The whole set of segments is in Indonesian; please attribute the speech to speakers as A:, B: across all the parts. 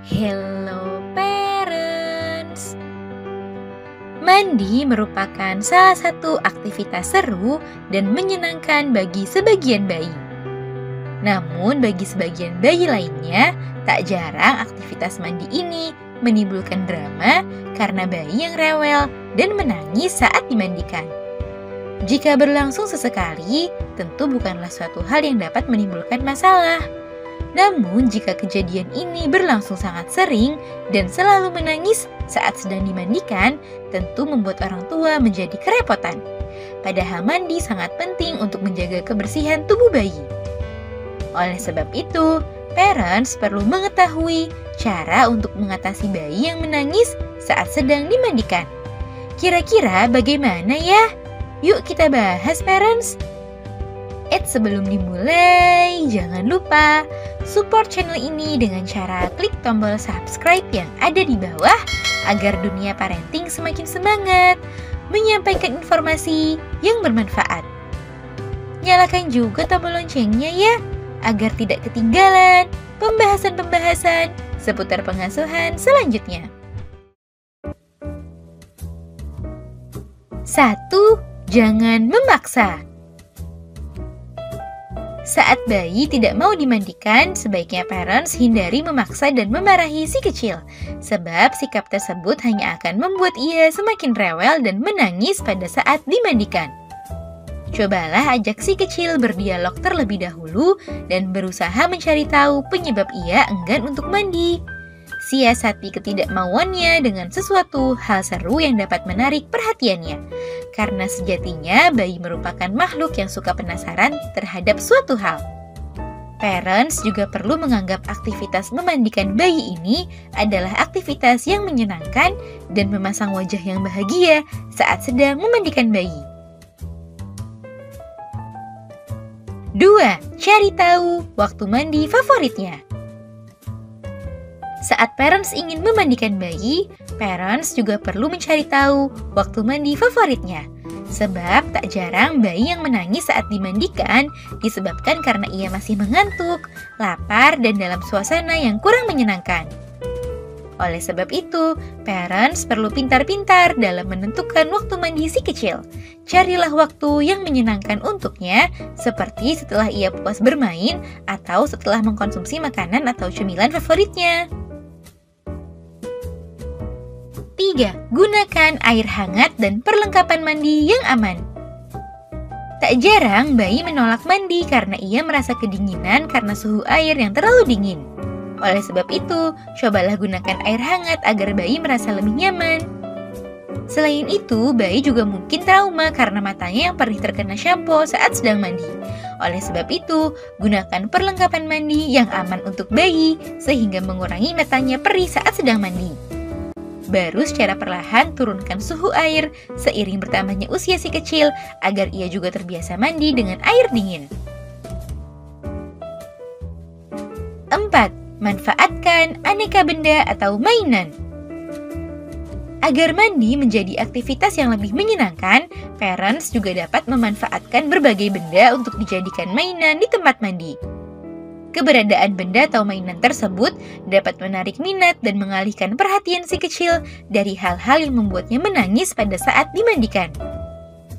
A: Hello parents. Mandi merupakan salah satu aktivitas seru dan menyenangkan bagi sebagian bayi. Namun bagi sebagian bayi lainnya, tak jarang aktivitas mandi ini menimbulkan drama karena bayi yang rewel dan menangis saat dimandikan. Jika berlangsung sesekali, tentu bukanlah suatu hal yang dapat menimbulkan masalah. Namun, jika kejadian ini berlangsung sangat sering dan selalu menangis saat sedang dimandikan, tentu membuat orang tua menjadi kerepotan. Padahal mandi sangat penting untuk menjaga kebersihan tubuh bayi. Oleh sebab itu, parents perlu mengetahui cara untuk mengatasi bayi yang menangis saat sedang dimandikan. Kira-kira bagaimana ya? Yuk kita bahas, parents! Sebelum dimulai, jangan lupa support channel ini dengan cara klik tombol subscribe yang ada di bawah agar dunia parenting semakin semangat menyampaikan informasi yang bermanfaat. Nyalakan juga tombol loncengnya ya, agar tidak ketinggalan pembahasan-pembahasan seputar pengasuhan selanjutnya. 1. Jangan memaksa. Saat bayi tidak mau dimandikan, sebaiknya parents hindari memaksa dan memarahi si kecil, sebab sikap tersebut hanya akan membuat ia semakin rewel dan menangis pada saat dimandikan. Cobalah ajak si kecil berdialog terlebih dahulu dan berusaha mencari tahu penyebab ia enggan untuk mandi. Siasati ketidakmauannya dengan sesuatu hal seru yang dapat menarik perhatiannya. Karena sejatinya bayi merupakan makhluk yang suka penasaran terhadap suatu hal. Parents juga perlu menganggap aktivitas memandikan bayi ini adalah aktivitas yang menyenangkan dan memasang wajah yang bahagia saat sedang memandikan bayi. 2. Cari tahu waktu mandi favoritnya. Saat parents ingin memandikan bayi, parents juga perlu mencari tahu waktu mandi favoritnya. Sebab tak jarang bayi yang menangis saat dimandikan disebabkan karena ia masih mengantuk, lapar, dan dalam suasana yang kurang menyenangkan. Oleh sebab itu, parents perlu pintar-pintar dalam menentukan waktu mandi si kecil. Carilah waktu yang menyenangkan untuknya, seperti setelah ia puas bermain atau setelah mengkonsumsi makanan atau cemilan favoritnya. 3. Gunakan air hangat dan perlengkapan mandi yang aman. Tak jarang bayi menolak mandi karena ia merasa kedinginan karena suhu air yang terlalu dingin. Oleh sebab itu, cobalah gunakan air hangat agar bayi merasa lebih nyaman. Selain itu, bayi juga mungkin trauma karena matanya yang perih terkena shampoo saat sedang mandi. Oleh sebab itu, gunakan perlengkapan mandi yang aman untuk bayi sehingga mengurangi matanya perih saat sedang mandi. Baru secara perlahan turunkan suhu air seiring bertambahnya usia si kecil agar ia juga terbiasa mandi dengan air dingin. 4. Manfaatkan aneka benda atau mainan. Agar mandi menjadi aktivitas yang lebih menyenangkan, parents juga dapat memanfaatkan berbagai benda untuk dijadikan mainan di tempat mandi. Keberadaan benda atau mainan tersebut dapat menarik minat dan mengalihkan perhatian si kecil dari hal-hal yang membuatnya menangis pada saat dimandikan.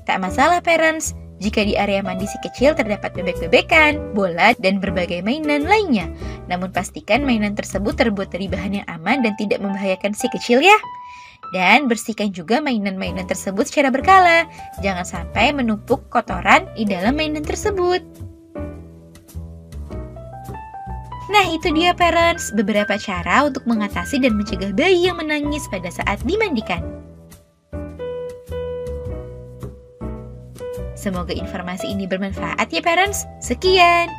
A: Tak masalah parents, jika di area mandi si kecil terdapat bebek-bebekan, bola, dan berbagai mainan lainnya. Namun pastikan mainan tersebut terbuat dari bahan yang aman dan tidak membahayakan si kecil ya. Dan bersihkan juga mainan-mainan tersebut secara berkala. Jangan sampai menumpuk kotoran di dalam mainan tersebut. Nah, itu dia parents, beberapa cara untuk mengatasi dan mencegah bayi yang menangis pada saat dimandikan. Semoga informasi ini bermanfaat ya parents. Sekian.